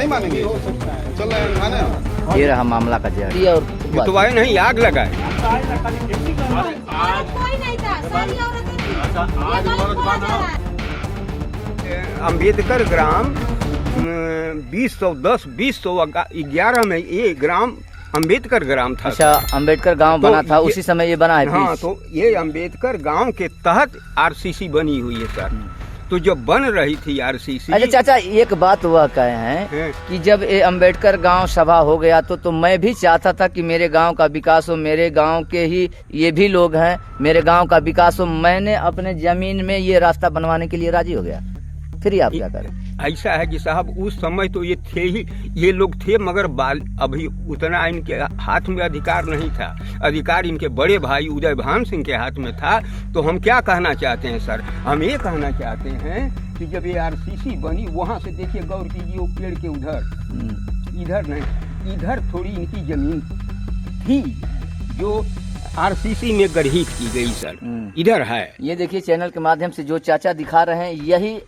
नहीं मानेंगे, चल रहे हैं माने। ये रहा मामला का जड़। ये तो आए नहीं, आग लगाए। कोई नहीं था, सारी औरतें थी। ये गलत बोला जा रहा है। अम्बेडकर ग्राम 2011 में ये ग्राम अम्बेडकर ग्राम था। अच्छा, अम्बेडकर गांव बना था उसी समय ये बना है। हाँ, तो ये अम्बेडकर गांव के तहत आरसीसी बनी हुई है सर। तो जब बन रही थी आरसीसी। अच्छा चाचा, एक बात वह कहे हैं कि जब ये अम्बेडकर गांव सभा हो गया तो मैं भी चाहता था कि मेरे गांव का विकास हो, मेरे गांव के ही ये भी लोग हैं, मेरे गांव का विकास हो। मैंने अपने जमीन में ये रास्ता बनवाने के लिए राजी हो गया। फिर आप क्या करें? ऐसा है कि साहब उस समय तो ये थे ही, ये लोग थे, मगर अभी उतना इनके हाथ में अधिकार नहीं था। अधिकार इनके बड़े भाई उदय भान सिंह के हाथ में था। तो हम क्या कहना चाहते हैं सर, हम ये कहना चाहते हैं कि जब ये आरसीसी बनी, वहाँ से देखिए गौर कीजिए, वो पेड़ के उधर, इधर नहीं, इधर थोड़ी इनकी जमीन थी जो आरसीसी में गढ़ी की गई सर, इधर है। ये देखिए चैनल के माध्यम से जो चाचा दिखा रहे हैं, यही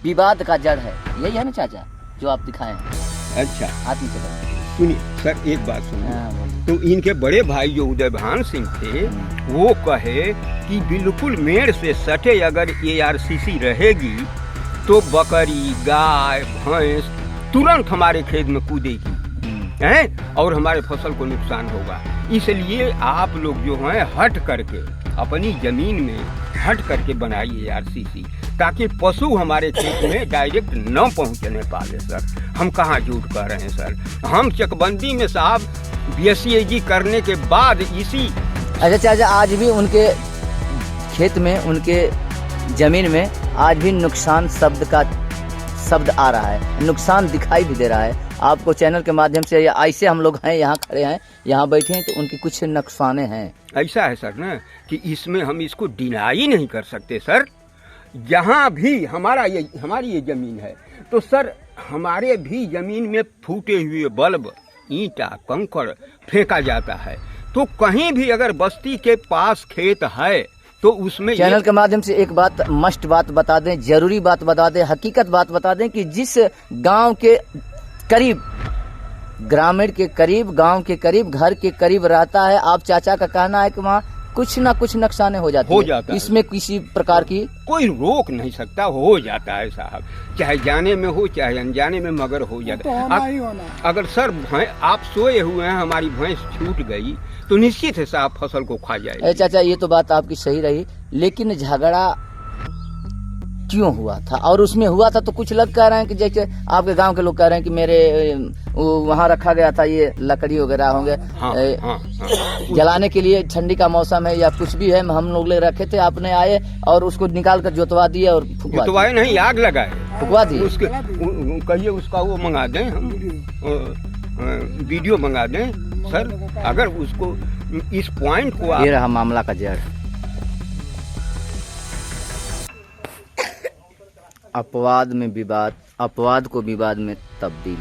विवाद का जड़ है। यही है ना चाचा जो आप दिखाए हैं? अच्छा, हाथ नीचे करें। सुनिए सर, एक बात सुनिए। तो इनके बड़े भाई जो उदय भान सिंह थे, वो कहे कि बिल्कुल मेड़ से सटे अगर ये आरसीसी रहेगी तो बकरी, गाय, भैंस तुरंत हमारे खेत में कूदेगी हैं और हमारे फसल को नुकसान होगा। इसलिए आप लोग जो हैं हट करके अपनी जमीन में हट करके बनाइए आरसीसी, ताकि पशु हमारे खेत में डायरेक्ट न पहुंचने पाए सर। हम कहाँ झूठ कह रहे हैं सर। हम चकबंदी में साहब BSCAG करने के बाद इसी। अच्छा चाचा, आज भी उनके खेत में, उनके जमीन में आज भी नुकसान शब्द आ रहा है, नुकसान दिखाई भी दे रहा है आपको चैनल के माध्यम से। या ऐसे हम लोग हैं, यहाँ खड़े हैं, यहाँ बैठे हैं, तो उनकी कुछ नुकसाने हैं। ऐसा है सर ना कि इसमें हम इसको डिनाई नहीं कर सकते सर। जहाँ भी हमारी ये जमीन है, तो सर हमारे भी जमीन में फूटे हुए बल्ब, ईंटा, कंकड़ फेंका जाता है। तो कहीं भी अगर बस्ती के पास खेत है तो उसमें चैनल के माध्यम से एक बात, मस्ट बात बता दें, जरूरी बात बता दें, हकीकत बात बता दें कि जिस गांव के करीब, ग्रामीण के करीब, गांव के करीब, घर के करीब रहता है, आप चाचा का कहना है कि वहाँ कुछ ना कुछ नुकसान हो जाता है। इसमें किसी प्रकार की कोई रोक नहीं सकता, हो जाता है साहब, चाहे जाने में हो चाहे अनजाने में, मगर हो जाता है। अगर सर आप सोए हुए हैं, हमारी भैंस छूट गई तो निश्चित है साहब फसल को खा जाएगी। चाचा, ये तो बात आपकी सही रही, लेकिन झगड़ा क्यों हुआ था? और उसमें हुआ था तो कुछ लोग कह रहे हैं कि जैसे आपके गांव के लोग कह रहे हैं कि मेरे वहाँ रखा गया था ये लकड़ी वगैरह होंगे जलाने के लिए, ठंडी का मौसम है या कुछ भी है, हम लोग ले रखे थे, आपने आए और उसको निकाल कर जोतवा दिए और जोतवाए नहीं, आग लगाए, फुकवा दिए। उसके कहिए उसका वो मंगा दें, हम वीडियो मंगा दें सर, अगर उसको इस पॉइंट को। ये रहा मामला का जड़। अपवाद में विवाद, अपवाद को विवाद में तब्दील।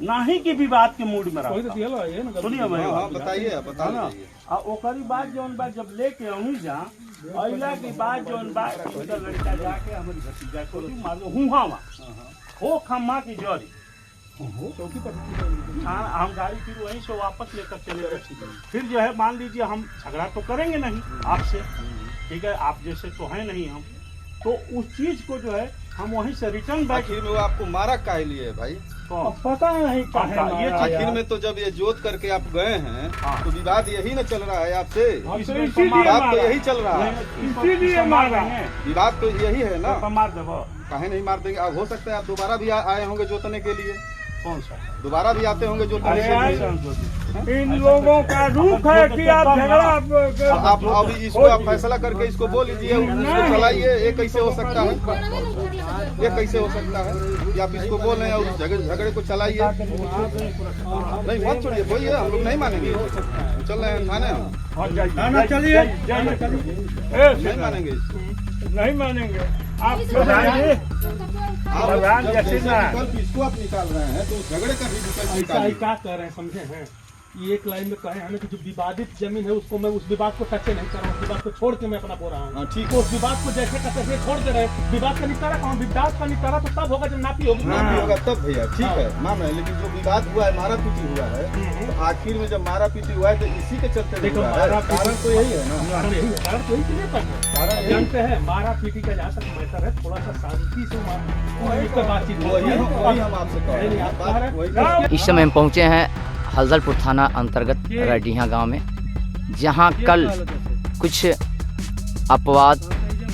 नहीं कि विवाद के मूड में रहा। सुनिए बताइए ओकरी बात जौन बात जब लेके अहूँ जा अइला की बात जौन बात लड़का जाके हमारी भतीजा को मारो हुआ हो खम्मा की जड़ी हम गाड़ी फिर वहीं से वापस लेकर चले गए। फिर जो है मान लीजिए हम झगड़ा तो करेंगे नहीं आपसे, ठीक है, आप जैसे तो हैं नहीं हम, तो उस चीज को जो है हम वहीं से रिटर्न बैक। आखिर में वो आपको मारा काहे लिए है भाई? पता नहीं काहे ये आखिर में तो जब ये जोत करके आप गए हैं तो विवाद यही न चल रहा है आपसे। इसीलिए विवाद तो यही चल रहा है, इसीलिए मार रहे हैं। विवाद तो यही है ना। तो मार देबो काहे नहीं मार देंगे? अब हो सकता है आप दोबारा भी आए होंगे जोतने के लिए, कौन सा? दोबारा भी आते होंगे जोतने के लिए। इन लोगों का रूप है कि आप झगड़ा आप अभी इसको आप फैसला करके इसको बोल लीजिए, इसको चलाइए। ये कैसे हो सकता है? ये कैसे हो सकता है कि आप इसको बोल रहे हैं और झगड़े को चलाइए? नहीं मत छोड़िए, बोलिए, हम लोग नहीं मानेंगे। चल रहे हैं थाने, हम चलिए नहीं मानेंगे इसको, नहीं मानेंगे। आप प्रधान जैसे ना इसको आप निकाल रहे हैं तो झगड़े का भी विकल्प निकालिए। क्या कह रहे हैं समझे हैं? ये एक लाइन में कहे हमें कि जो विवादित जमीन है उसको मैं उस विवाद को टचे नहीं कर रहा हूँ, विवाद को छोड़ के मैं अपना बो रहा हूँ। ठीक तो उस विवाद को जैसे का तैसे छोड़ दे रहे, विवाद का निपटारा कहाँ? विवाद का निपटारा तो तब होगा जब नापी होगी। नापी होगा तब भैया, ठीक है मान रहे हैं। लेकिन जो विवाद हुआ है, मारा पीटी हुआ है, तो आखिर में जब मारा पीटी हुआ है तो इसी के चलते देखो, हुआ है। मारा-पीटी- कारण तो यही है ना। कारण यही है, कारण तो यही चीजें पर है। कारण यही- जानते हैं मारा पीटी का जहाँ तक मैटर है, थोड़ा सा शांति से बातचीत वही हम आपसे कह रहे हैं, बात वही। इस समय हम पहुंचे हैं हल्दलपुर थाना अंतर्गत रडीहा गांव में, जहां कल कुछ अपवाद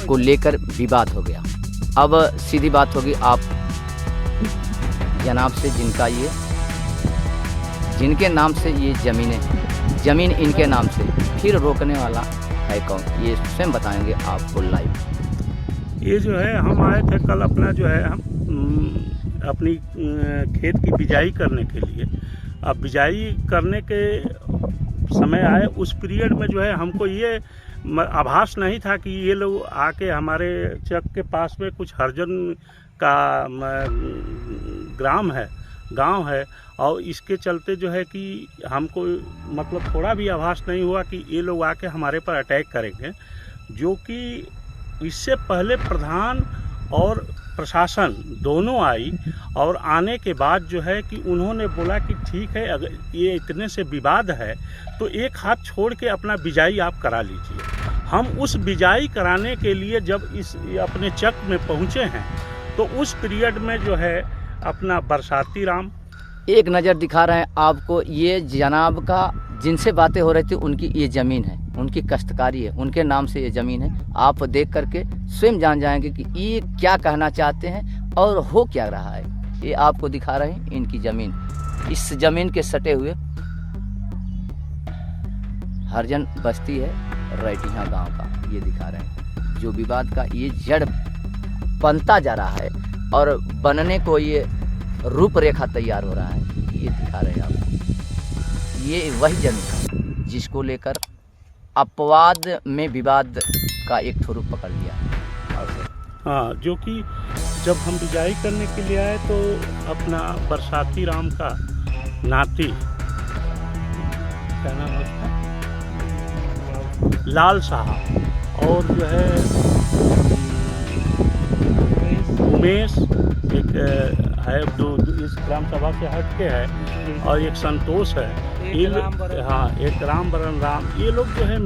को लेकर विवाद हो गया। अब सीधी बात होगी आप जनाब से, जिनके नाम से ये ज़मीन इनके नाम से, फिर रोकने वाला है कौन, ये स्वयं बताएंगे आपको लाइव। ये जो है हम आए थे कल अपना जो है हम अपनी खेत की बिजाई करने के लिए। अब बिजाई करने के समय आए, उस पीरियड में जो है हमको ये आभास नहीं था कि ये लोग आके हमारे चक के पास में कुछ हरजन का गांव है और इसके चलते जो है कि हमको मतलब थोड़ा भी आभास नहीं हुआ कि ये लोग आके हमारे पर अटैक करेंगे। जो कि इससे पहले प्रधान और प्रशासन दोनों आई और आने के बाद जो है कि उन्होंने बोला कि ठीक है, अगर ये इतने से विवाद है तो एक हाथ छोड़ के अपना बिजाई आप करा लीजिए। हम उस बिजाई कराने के लिए जब इस अपने चक में पहुँचे हैं तो उस पीरियड में जो है अपना बरसाती राम एक नज़र दिखा रहे हैं आपको, ये जनाब का जिनसे बातें हो रही थी उनकी ये ज़मीन है, उनकी कष्टकारी है, उनके नाम से ये ज़मीन है। आप देख करके स्वयं जान जाएंगे कि ये क्या कहना चाहते हैं और हो क्या रहा है। ये आपको दिखा रहे हैं इनकी ज़मीन, इस ज़मीन के सटे हुए हरजन बस्ती है रडीहा गांव का, ये दिखा रहे हैं। जो विवाद का ये जड़ बनता जा रहा है और बनने को ये रूपरेखा तैयार हो रहा है, ये दिखा रहे हैं आपको। ये वही जमीन है जिसको लेकर अपवाद में विवाद का एक ठो रूप पकड़ लिया है। हाँ, जो कि जब हम बिजाई करने के लिए आए तो अपना बरसाती राम का नाती, क्या नाम है उसका, लाल साहब, और जो है उमेश, एक है जो इस ग्राम सभा से हट के है, और एक संतोष है, एक राम बरन राम, ये लोग जो है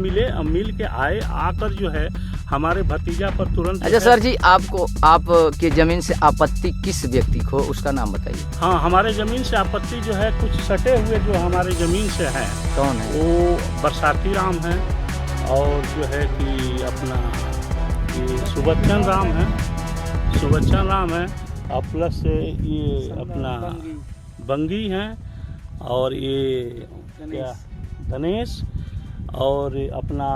मिल के आए, आकर जो है हमारे भतीजा पर तुरंत। अच्छा सर जी, आपके जमीन से आपत्ति किस व्यक्ति को, उसका नाम बताइए। हाँ, हमारे जमीन से आपत्ति जो है कुछ सटे हुए जो हमारे जमीन से हैं, कौन है वो बरसाती राम है, और जो है कि अपना ये सुबच्चन राम है, और प्लस ये अपना बंगी हैं, और ये क्या धनेश, और अपना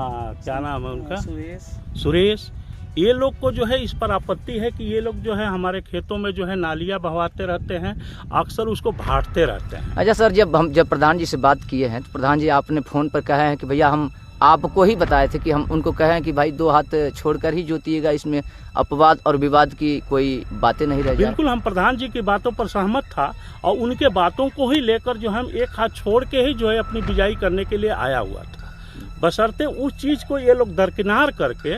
क्या नाम है उनका, सुरेश। ये लोग को जो है इस पर आपत्ति है कि ये लोग जो है हमारे खेतों में जो है नालियाँ बहवाते रहते हैं, अक्सर उसको भाटते रहते हैं। अच्छा सर, जब प्रधान जी से बात किए हैं तो प्रधान जी आपने फ़ोन पर कहा है कि भैया हम आपको ही बताए थे कि हम उनको कहें कि भाई 2 हाथ छोड़कर ही जोतिएगा, इसमें अपवाद और विवाद की कोई बातें नहीं रह जाए। बिल्कुल, हम प्रधान जी की बातों पर सहमत था और उनके बातों को ही लेकर जो हम एक हाथ छोड़ के ही जो है अपनी बिजाई करने के लिए आया हुआ था, बशर्ते उस चीज़ को ये लोग दरकिनार करके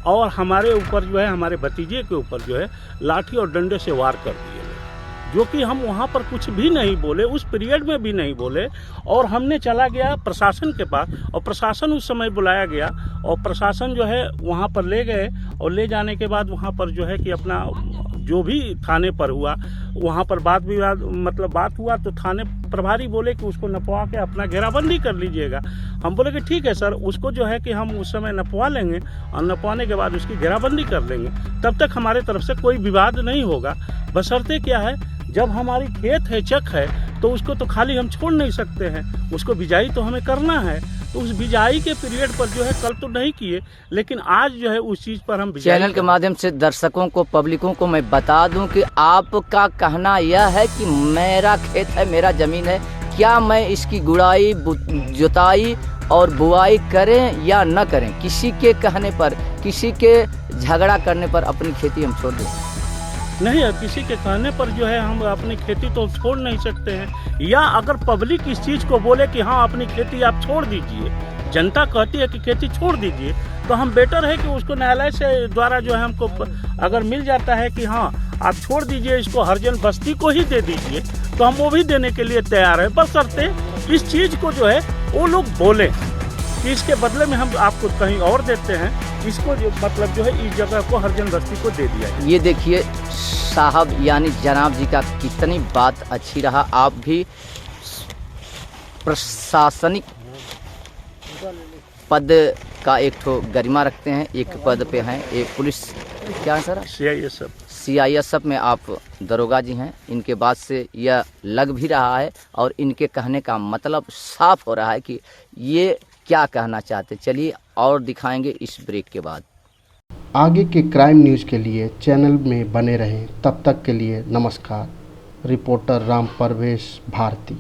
और हमारे ऊपर जो है, हमारे भतीजे के ऊपर जो है लाठी और डंडे से वार कर दिए। जो कि हम वहाँ पर कुछ भी नहीं बोले, उस पीरियड में भी नहीं बोले। और हमने चला गया प्रशासन के पास, और प्रशासन उस समय बुलाया गया, और प्रशासन जो है वहाँ पर ले गए, और ले जाने के बाद वहाँ पर जो है कि अपना जो भी थाने पर हुआ वहाँ पर बात हुआ, तो थाने प्रभारी बोले कि उसको नपवा के अपना घेराबंदी कर लीजिएगा। हम बोले कि ठीक है सर, उसको जो है कि हम उस समय नपवा लेंगे, और नपवाने के बाद उसकी घेराबंदी कर लेंगे, तब तक हमारे तरफ से कोई विवाद नहीं होगा। बशर्ते क्या है, जब हमारी खेत है, चक है, तो उसको तो खाली हम छोड़ नहीं सकते हैं, उसको बिजाई तो हमें करना है। तो उस बिजाई के पीरियड पर जो है कल तो नहीं किए, लेकिन आज जो है उस चीज़ पर हम चैनल के माध्यम से दर्शकों को, पब्लिकों को मैं बता दूं कि आपका कहना यह है कि मेरा खेत है, मेरा ज़मीन है, क्या मैं इसकी गुड़ाई, जुताई और बुआई करें या न करें? किसी के कहने पर, किसी के झगड़ा करने पर अपनी खेती हम छोड़ दें? नहीं है, किसी के कहने पर जो है हम अपनी खेती तो छोड़ नहीं सकते हैं। या अगर पब्लिक इस चीज़ को बोले कि हाँ अपनी खेती आप छोड़ दीजिए, जनता कहती है कि खेती छोड़ दीजिए, तो हम बेटर है कि उसको न्यायालय से द्वारा जो है हमको अगर मिल जाता है कि हाँ आप छोड़ दीजिए, इसको हरिजन बस्ती को ही दे दीजिए, तो हम वो भी देने के लिए तैयार हैं। बशर्ते इस चीज़ को जो है वो लोग बोलें कि इसके बदले में हम आपको कहीं और देते हैं, इसको जो जो है इस जगह को हरिजन बस्ती को दे दिया है। ये देखिए साहब यानी जनाब जी का कितनी बात अच्छी रहा। आप भी प्रशासनिक पद का एक ठो गरिमा रखते हैं, एक पद पे हैं, एक पुलिस क्या है सर, CISF में आप दरोगा जी हैं। इनके बात से यह लग भी रहा है और इनके कहने का मतलब साफ हो रहा है कि ये क्या कहना चाहते। चलिए और दिखाएंगे इस ब्रेक के बाद। आगे के क्राइम न्यूज़ के लिए चैनल में बने रहें। तब तक के लिए नमस्कार। रिपोर्टर राम परवेश भारती।